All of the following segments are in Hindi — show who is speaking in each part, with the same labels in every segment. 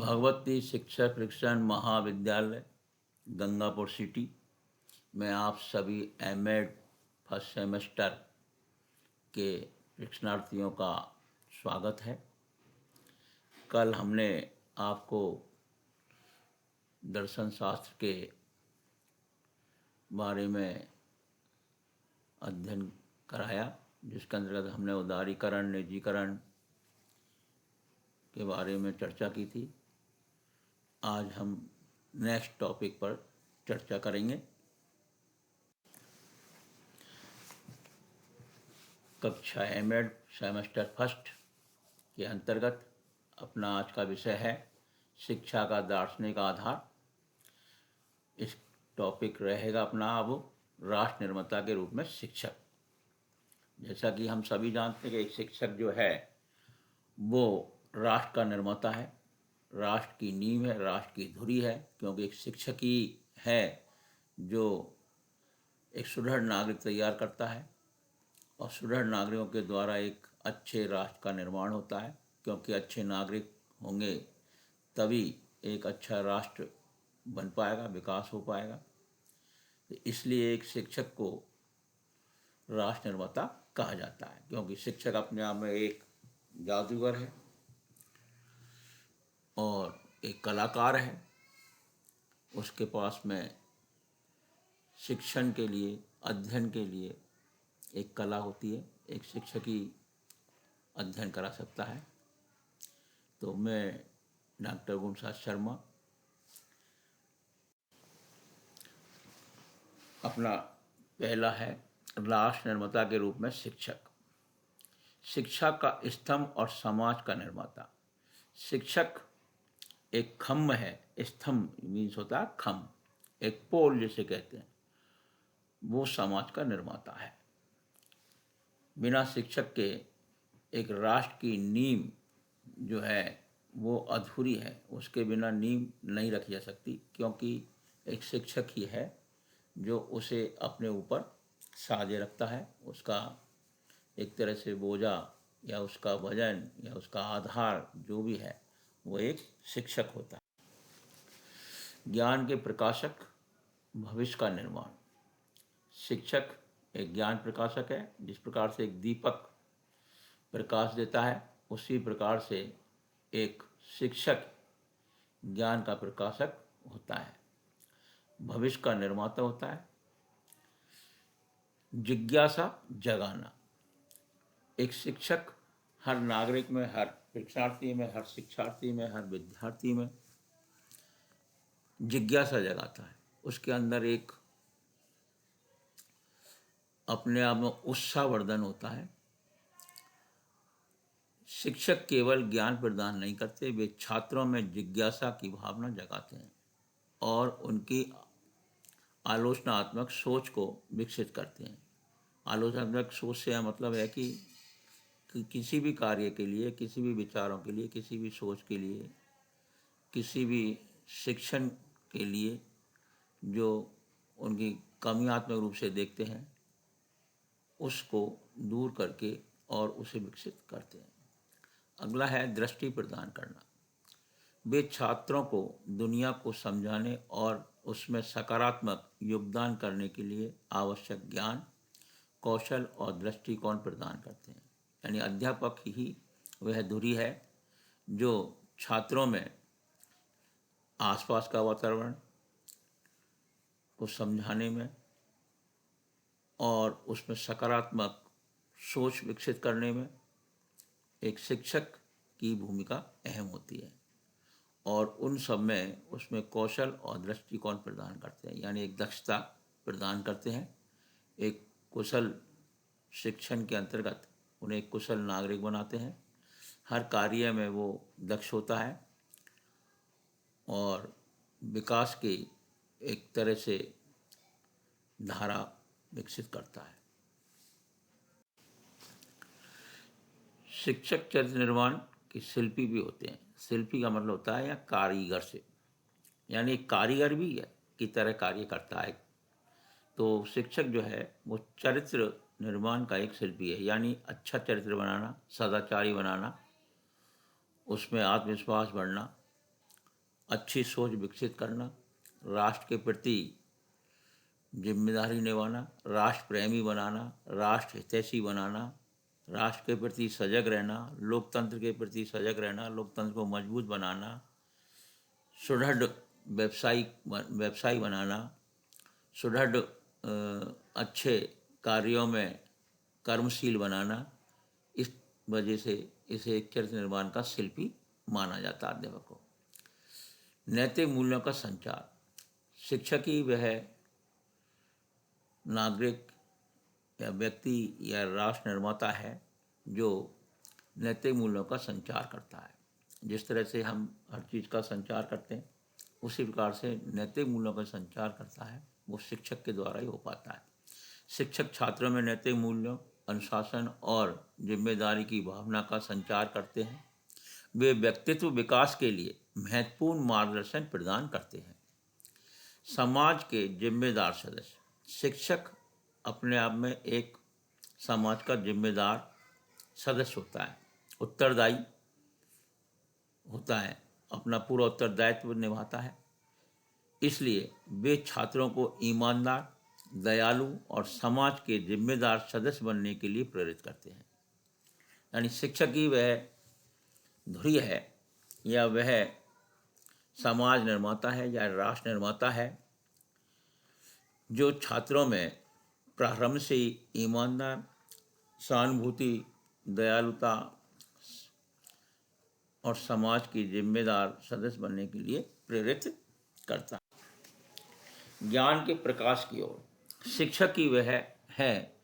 Speaker 1: भगवती शिक्षा प्रशिक्षण महाविद्यालय गंगापुर सिटी में आप सभी एमएड फर्स्ट सेमेस्टर के प्रशिक्षणार्थियों का स्वागत है। कल हमने आपको दर्शन शास्त्र के बारे में अध्ययन कराया, जिसके अंतर्गत हमने उदारीकरण निजीकरण के बारे में चर्चा की थी। आज हम नेक्स्ट टॉपिक पर चर्चा करेंगे। कक्षा एमएड सेमेस्टर फर्स्ट के अंतर्गत अपना आज का विषय है शिक्षा का दार्शनिक आधार। इस टॉपिक रहेगा अपना अब राष्ट्र निर्माता के रूप में शिक्षक। जैसा कि हम सभी जानते हैं कि एक शिक्षक जो है वो राष्ट्र का निर्माता है, राष्ट्र की नींव है, राष्ट्र की धुरी है, क्योंकि एक शिक्षक ही है जो एक सुदृढ़ नागरिक तैयार करता है और सुदृढ़ नागरिकों के द्वारा एक अच्छे राष्ट्र का निर्माण होता है, क्योंकि अच्छे नागरिक होंगे तभी एक अच्छा राष्ट्र बन पाएगा, विकास हो पाएगा। तो इसलिए एक शिक्षक को राष्ट्र निर्माता कहा जाता है, क्योंकि शिक्षक अपने आप में एक जादूगर है और एक कलाकार है। उसके पास में शिक्षण के लिए, अध्ययन के लिए एक कला होती है। एक शिक्षक ही अध्ययन करा सकता है। तो मैं डॉक्टर गुणसाद शर्मा अपना पहला है राष्ट्र निर्माता के रूप में शिक्षक। शिक्षा का स्तंभ और समाज का निर्माता। शिक्षक एक खम्भ है। स्तंभ मीन्स होता है खम्भ, एक पोल जिसे कहते हैं, वो समाज का निर्माता है। बिना शिक्षक के एक राष्ट्र की नींव जो है वो अधूरी है। उसके बिना नींव नहीं रखी जा सकती, क्योंकि एक शिक्षक ही है जो उसे अपने ऊपर साजे रखता है। उसका एक तरह से बोझा या उसका वजन या उसका आधार जो भी है वो एक शिक्षक होता है। ज्ञान के प्रकाशक, भविष्य का निर्माण। शिक्षक एक ज्ञान प्रकाशक है। जिस प्रकार से एक दीपक प्रकाश देता है, उसी प्रकार से एक शिक्षक ज्ञान का प्रकाशक होता है, भविष्य का निर्माता होता है। जिज्ञासा जगाना। एक शिक्षक हर नागरिक में, हर शिक्षार्थी में, हर शिक्षार्थी में, हर विद्यार्थी में जिज्ञासा जगाता है। उसके अंदर एक अपने आप में उत्साहवर्धन होता है। शिक्षक केवल ज्ञान प्रदान नहीं करते, वे छात्रों में जिज्ञासा की भावना जगाते हैं और उनकी आलोचनात्मक सोच को विकसित करते हैं। आलोचनात्मक सोच से मतलब है कि किसी भी कार्य के लिए, किसी भी विचारों के लिए, किसी भी सोच के लिए, किसी भी शिक्षण के लिए जो उनकी कमियात्मक रूप से देखते हैं उसको दूर करके और उसे विकसित करते हैं। अगला है दृष्टि प्रदान करना। वे छात्रों को दुनिया को समझाने और उसमें सकारात्मक योगदान करने के लिए आवश्यक ज्ञान, कौशल और दृष्टिकोण प्रदान करते हैं। यानी अध्यापक ही वह धुरी है जो छात्रों में आसपास का वातावरण को समझाने में और उसमें सकारात्मक सोच विकसित करने में एक शिक्षक की भूमिका अहम होती है। और उन सब में उसमें कौशल और दृष्टिकोण प्रदान करते हैं, यानी एक दक्षता प्रदान करते हैं। एक कुशल शिक्षण के अंतर्गत उन्हें एक कुशल नागरिक बनाते हैं। हर कार्य में वो दक्ष होता है और विकास की एक तरह से धारा विकसित करता है। शिक्षक चरित्र निर्माण के शिल्पी भी होते हैं। शिल्पी का मतलब होता है या कारीगर से, यानी एक कारीगर भी है की तरह कार्य करता है। तो शिक्षक जो है वो चरित्र निर्माण का एक शिल्पी है, यानी अच्छा चरित्र बनाना, सदाचारी बनाना, उसमें आत्मविश्वास बढ़ना अच्छी सोच विकसित करना, राष्ट्र के प्रति जिम्मेदारी निभाना, राष्ट्र प्रेमी बनाना, राष्ट्र हितैषी बनाना, राष्ट्र के प्रति सजग रहना, लोकतंत्र के प्रति सजग रहना, लोकतंत्र को मजबूत बनाना, सुदृढ़ व्यवसायी बनाना, सुदृढ़ अच्छे कार्यों में कर्मशील बनाना। इस वजह से इसे एक चरित्र निर्माण का शिल्पी माना जाता है अध्यापक को। नैतिक मूल्यों का संचार, शिक्षक ही वह नागरिक या व्यक्ति या राष्ट्र निर्माता है जो नैतिक मूल्यों का संचार करता है। जिस तरह से हम हर चीज़ का संचार करते हैं, उसी प्रकार से नैतिक मूल्यों का संचार करता है, वो शिक्षक के द्वारा ही हो पाता है। शिक्षक छात्रों में नैतिक मूल्यों, अनुशासन और जिम्मेदारी की भावना का संचार करते हैं। वे व्यक्तित्व विकास के लिए महत्वपूर्ण मार्गदर्शन प्रदान करते हैं। समाज के जिम्मेदार सदस्य, शिक्षक अपने आप में एक समाज का जिम्मेदार सदस्य होता है, उत्तरदायी होता है, अपना पूरा उत्तरदायित्व निभाता है। इसलिए वे छात्रों को ईमानदार, दयालु और समाज के जिम्मेदार सदस्य बनने के लिए प्रेरित करते हैं। यानी शिक्षक ही वह धुरी है या वह समाज निर्माता है या राष्ट्र निर्माता है जो छात्रों में प्रारंभ से ही ईमानदार, सहानुभूति, दयालुता और समाज की जिम्मेदार सदस्य बनने के लिए प्रेरित करता है। ज्ञान के प्रकाश की ओर, शिक्षक की वह है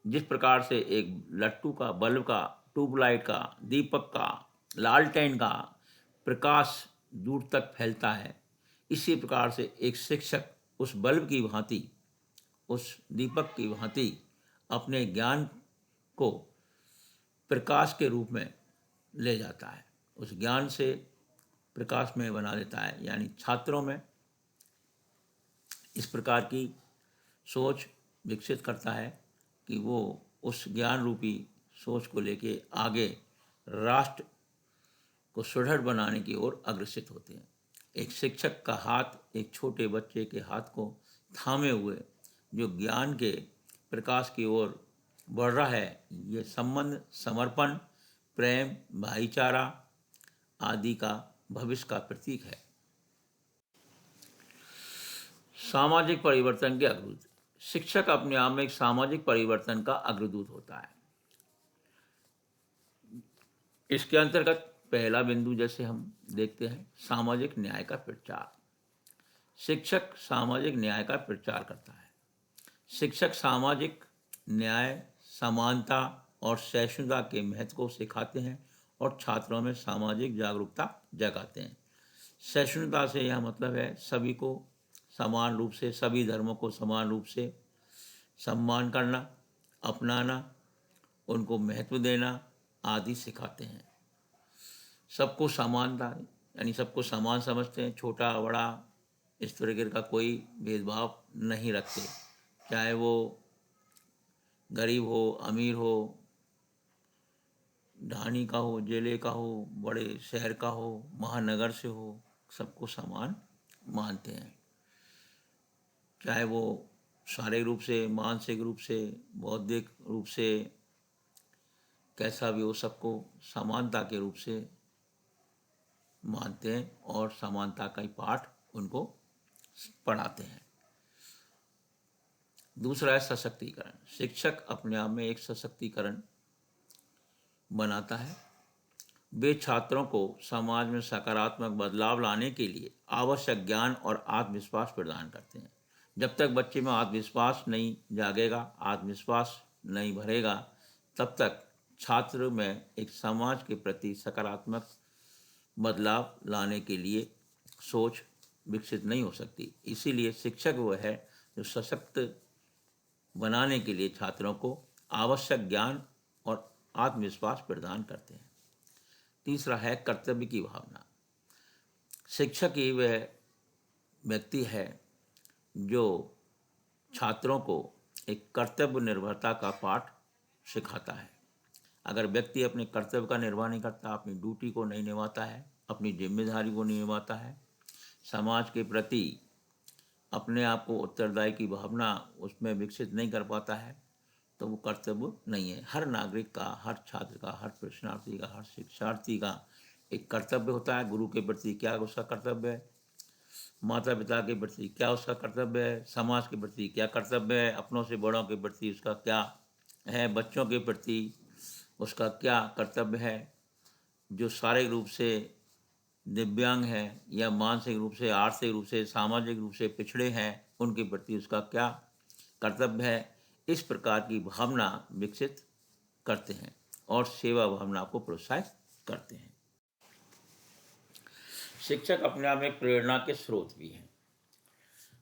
Speaker 1: जिस प्रकार से एक लट्टू का, बल्ब का, ट्यूबलाइट का, दीपक का, लालटेन का प्रकाश दूर तक फैलता है, इसी प्रकार से एक शिक्षक उस बल्ब की भांति, उस दीपक की भांति अपने ज्ञान को प्रकाश के रूप में ले जाता है, उस ज्ञान से प्रकाश में बना देता है। यानी छात्रों में इस प्रकार की सोच विकसित करता है कि वो उस ज्ञान रूपी सोच को लेके आगे राष्ट्र को सुदृढ़ बनाने की ओर अग्रसित होते हैं। एक शिक्षक का हाथ एक छोटे बच्चे के हाथ को थामे हुए जो ज्ञान के प्रकाश की ओर बढ़ रहा है, ये संबंध समर्पण, प्रेम, भाईचारा आदि का भविष्य का प्रतीक है। सामाजिक परिवर्तन के अग्रदूत, शिक्षक अपने आप में एक सामाजिक परिवर्तन का अग्रदूत होता है। इसके अंतर्गत पहला बिंदु जैसे हम देखते हैं, सामाजिक न्याय का प्रचार। शिक्षक सामाजिक न्याय का प्रचार करता है। शिक्षक सामाजिक न्याय, समानता और सहिष्णुता के महत्व को सिखाते हैं और छात्रों में सामाजिक जागरूकता जगाते हैं। सहिष्णुता से यह मतलब है सभी को समान रूप से, सभी धर्मों को समान रूप से सम्मान करना, अपनाना, उनको महत्व देना आदि सिखाते हैं। सबको समानता यानी सबको समान समझते हैं, छोटा बड़ा इस तरीके का कोई भेदभाव नहीं रखते, चाहे वो गरीब हो, अमीर हो, ढानी का हो, जेले का हो, बड़े शहर का हो, महानगर से हो, सबको समान मानते हैं। चाहे वो शारीरिक रूप से, मानसिक रूप से, बौद्धिक रूप से कैसा भी हो, सबको समानता के रूप से मानते हैं और समानता का ही पाठ उनको पढ़ाते हैं। दूसरा है सशक्तिकरण। शिक्षक अपने आप में एक सशक्तिकरण बनाता है। वे छात्रों को समाज में सकारात्मक बदलाव लाने के लिए आवश्यक ज्ञान और आत्मविश्वास प्रदान करते हैं। जब तक बच्चे में आत्मविश्वास नहीं जागेगा, आत्मविश्वास नहीं भरेगा, तब तक छात्र में एक समाज के प्रति सकारात्मक बदलाव लाने के लिए सोच विकसित नहीं हो सकती। इसीलिए शिक्षक वह है जो सशक्त बनाने के लिए छात्रों को आवश्यक ज्ञान और आत्मविश्वास प्रदान करते हैं। तीसरा है कर्तव्य की भावना। शिक्षक ही वह व्यक्ति है जो छात्रों को एक कर्तव्य निर्भरता का पाठ सिखाता है। अगर व्यक्ति अपने कर्तव्य का निर्वाह नहीं करता, अपनी ड्यूटी को नहीं निभाता है, अपनी जिम्मेदारी को नहीं निभाता है, समाज के प्रति अपने आप को उत्तरदायी की भावना उसमें विकसित नहीं कर पाता है, तो वो कर्तव्य नहीं है। हर नागरिक का, हर छात्र का, हर प्रश्नार्थी का, हर शिक्षार्थी का एक कर्तव्य होता है। गुरु के प्रति क्या उसका कर्तव्य है, माता पिता के प्रति क्या उसका कर्तव्य है, समाज के प्रति क्या कर्तव्य है, अपनों से बड़ों के प्रति उसका क्या है, बच्चों के प्रति उसका क्या कर्तव्य है, जो शारीरिक रूप से दिव्यांग हैं या मानसिक रूप से, आर्थिक रूप से, सामाजिक रूप से पिछड़े हैं, उनके प्रति उसका क्या कर्तव्य है। इस प्रकार की भावना विकसित करते हैं और सेवा भावना को प्रोत्साहित करते हैं। शिक्षक अपने आप में एक प्रेरणा के स्रोत भी हैं,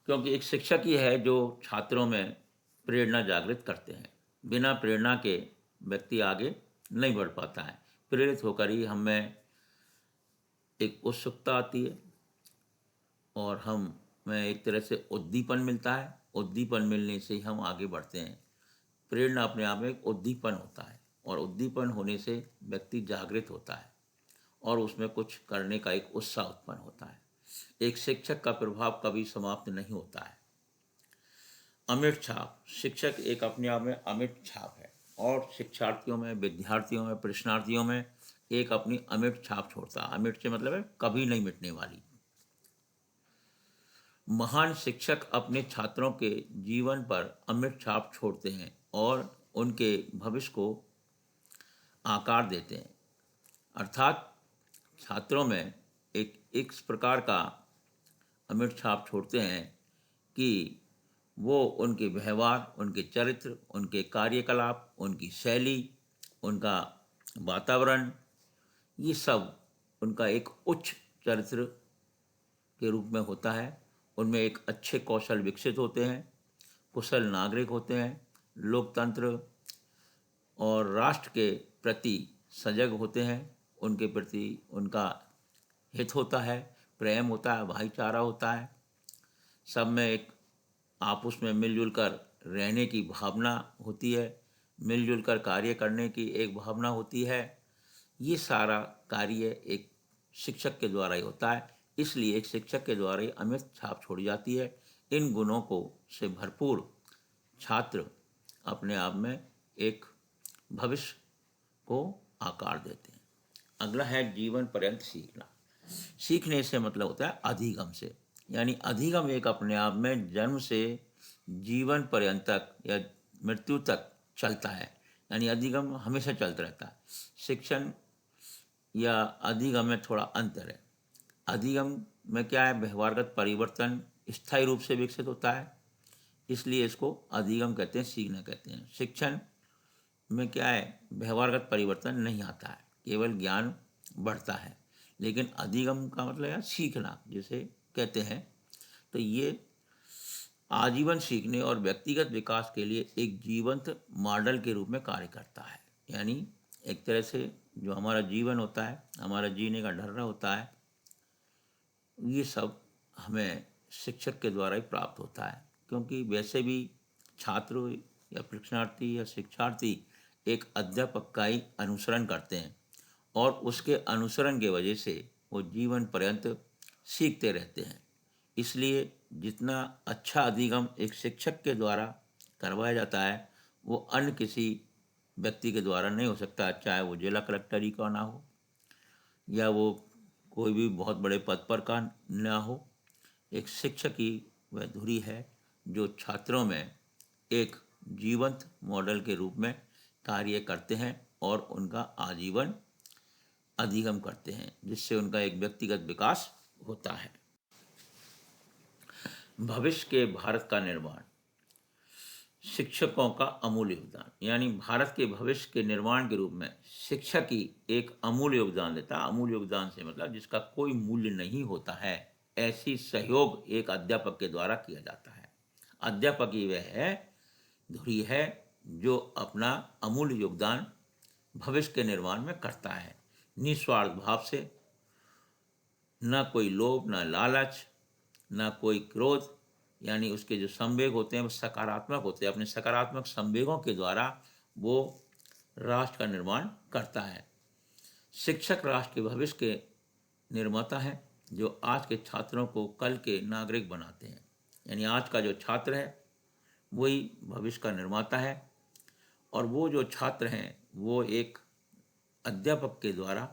Speaker 1: क्योंकि एक शिक्षक ही है जो छात्रों में प्रेरणा जागृत करते हैं। बिना प्रेरणा के व्यक्ति आगे नहीं बढ़ पाता है। प्रेरित होकर ही हमें एक उत्सुकता आती है और हमें एक तरह से उद्दीपन मिलता है। उद्दीपन मिलने से ही हम आगे बढ़ते हैं। प्रेरणा अपने आप में एक उद्दीपन होता है और उद्दीपन होने से व्यक्ति जागृत होता है और उसमें कुछ करने का एक उत्साह उत्पन्न होता है। एक शिक्षक का प्रभाव कभी समाप्त नहीं होता है। अमिट छाप, शिक्षक एक अपने आप में अमिट छाप है और शिक्षार्थियों में, विद्यार्थियों में, प्रश्नार्थियों में एक अपनी अमिट छाप छोड़ता है। अमिट से मतलब है कभी नहीं मिटने वाली। महान शिक्षक अपने छात्रों के जीवन पर अमिट छाप छोड़ते हैं और उनके भविष्य को आकार देते हैं। अर्थात छात्रों में एक इस प्रकार का अमिट छाप छोड़ते हैं कि वो उनके व्यवहार, उनके चरित्र, उनके कार्यकलाप, उनकी शैली, उनका वातावरण, ये सब उनका एक उच्च चरित्र के रूप में होता है। उनमें एक अच्छे कौशल विकसित होते हैं, कुशल नागरिक होते हैं, लोकतंत्र और राष्ट्र के प्रति सजग होते हैं, उनके प्रति उनका हित होता है, प्रेम होता है, भाईचारा होता है, सब में एक आपस में मिलजुल कर रहने की भावना होती है, मिलजुल कर कार्य करने की एक भावना होती है। ये सारा कार्य एक शिक्षक के द्वारा ही होता है। इसलिए एक शिक्षक के द्वारा ही अमिट छाप छोड़ी जाती है। इन गुणों को से भरपूर छात्र अपने आप में एक भविष्य को आकार देते हैं। अगला है जीवन पर्यंत सीखना। सीखने से मतलब होता है अधिगम से, यानी अधिगम एक अपने आप में जन्म से जीवन पर्यंत तक या मृत्यु तक चलता है। यानी अधिगम हमेशा चलता रहता है। शिक्षण या अधिगम में थोड़ा अंतर है। अधिगम में क्या है, व्यवहारगत परिवर्तन स्थायी रूप से विकसित होता है, इसलिए इसको अधिगम कहते हैं, सीखना कहते हैं। शिक्षण में क्या है, व्यवहारगत परिवर्तन नहीं आता है, केवल ज्ञान बढ़ता है। लेकिन अधिगम का मतलब है सीखना जिसे कहते हैं। तो ये आजीवन सीखने और व्यक्तिगत विकास के लिए एक जीवंत मॉडल के रूप में कार्य करता है। यानी एक तरह से जो हमारा जीवन होता है, हमारा जीने का ढर्रा होता है, ये सब हमें शिक्षक के द्वारा ही प्राप्त होता है। क्योंकि वैसे भी छात्र या प्रशिक्षणार्थी या शिक्षार्थी एक अध्यापक का ही अनुसरण करते हैं और उसके अनुसरण की वजह से वो जीवन पर्यंत सीखते रहते हैं। इसलिए जितना अच्छा अधिगम एक शिक्षक के द्वारा करवाया जाता है, वो अन्य किसी व्यक्ति के द्वारा नहीं हो सकता, चाहे वो जिला कलेक्टर ही का ना हो या वो कोई भी बहुत बड़े पद पर का ना हो। एक शिक्षक ही वह धुरी है जो छात्रों में एक जीवंत मॉडल के रूप में कार्य करते हैं और उनका आजीवन अधिगम करते हैं, जिससे उनका एक व्यक्तिगत विकास होता है। भविष्य के भारत का निर्माण, शिक्षकों का अमूल्य योगदान। यानी भारत के भविष्य के निर्माण के रूप में शिक्षक ही एक अमूल्य योगदान देता है। अमूल्य योगदान से मतलब जिसका कोई मूल्य नहीं होता है, ऐसी सहयोग एक अध्यापक के द्वारा किया जाता है। अध्यापक ही वह है, धुरी है, जो अपना अमूल्य योगदान भविष्य के निर्माण में करता है, निस्वार्थ भाव से। न कोई लोभ, न लालच, न कोई क्रोध। यानी उसके जो संवेग होते हैं वो सकारात्मक होते हैं। अपने सकारात्मक संवेगों के द्वारा वो राष्ट्र का निर्माण करता है। शिक्षक राष्ट्र के भविष्य के निर्माता हैं। जो आज के छात्रों को कल के नागरिक बनाते हैं। यानी आज का जो छात्र है वही भविष्य का निर्माता है, और वो जो छात्र हैं वो एक अध्यापक के द्वारा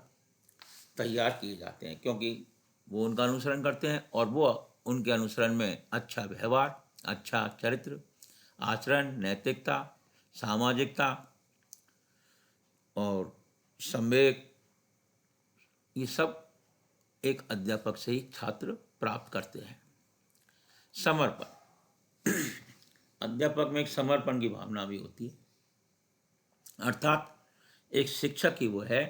Speaker 1: तैयार किए जाते हैं, क्योंकि वो उनका अनुसरण करते हैं और वो उनके अनुसरण में अच्छा व्यवहार, अच्छा चरित्र, आचरण, नैतिकता, सामाजिकता और संवेग, ये सब एक अध्यापक से ही छात्र प्राप्त करते हैं। समर्पण, अध्यापक में एक समर्पण की भावना भी होती है, अर्थात एक शिक्षक ही वो है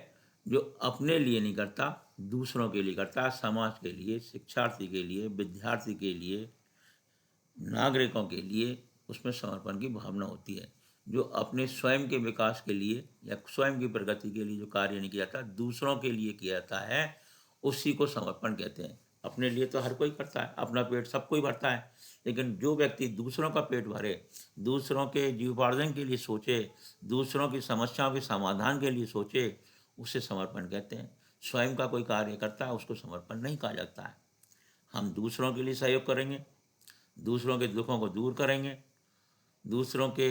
Speaker 1: जो अपने लिए नहीं करता, दूसरों के लिए करता, समाज के लिए, शिक्षार्थी के लिए, विद्यार्थी के लिए, नागरिकों के लिए उसमें समर्पण की भावना होती है। जो अपने स्वयं के विकास के लिए या स्वयं की प्रगति के लिए जो कार्य नहीं किया जाता, दूसरों के लिए किया जाता है, उसी को समर्पण कहते हैं। अपने लिए तो हर कोई करता है, अपना पेट सब कोई भरता है, लेकिन जो व्यक्ति दूसरों का पेट भरे, दूसरों के जीवोपार्जन के लिए सोचे, दूसरों की समस्याओं के समाधान के लिए सोचे, उसे समर्पण कहते हैं। स्वयं का कोई कार्य करता है उसको समर्पण नहीं कहा जाता है। हम दूसरों के लिए सहयोग करेंगे, दूसरों के दुखों को दूर करेंगे, दूसरों के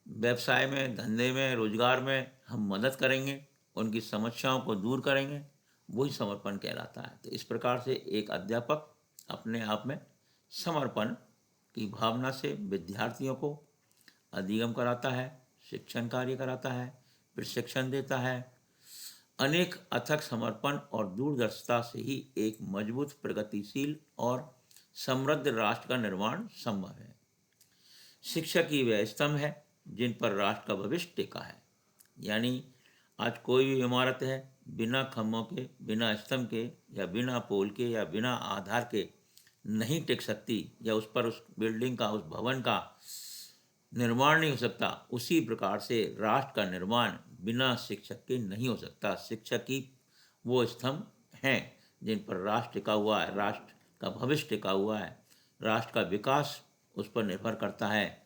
Speaker 1: व्यवसाय में, धंधे में, रोजगार में हम मदद करेंगे, उनकी समस्याओं को दूर करेंगे, वही समर्पण कहलाता है। तो इस प्रकार से एक अध्यापक अपने आप में समर्पण की भावना से विद्यार्थियों को अधिगम कराता है, शिक्षण कार्य कराता है, प्रशिक्षण देता है। अनेक अथक समर्पण और दूरदर्शिता से ही एक मजबूत, प्रगतिशील और समृद्ध राष्ट्र का निर्माण संभव है। शिक्षक ही वह स्तंभ है जिन पर राष्ट्र का भविष्य टिका है। यानी आज कोई भी इमारत है, बिना खम्भों के, बिना स्तंभ के, या बिना पोल के, या बिना आधार के नहीं टिक सकती, या उस पर, उस बिल्डिंग का, उस भवन का निर्माण नहीं हो सकता। उसी प्रकार से राष्ट्र का निर्माण बिना शिक्षक के नहीं हो सकता। शिक्षक ही वो स्तंभ हैं जिन पर राष्ट्र टिका हुआ है, राष्ट्र का भविष्य टिका हुआ है, राष्ट्र का विकास उस पर निर्भर करता है।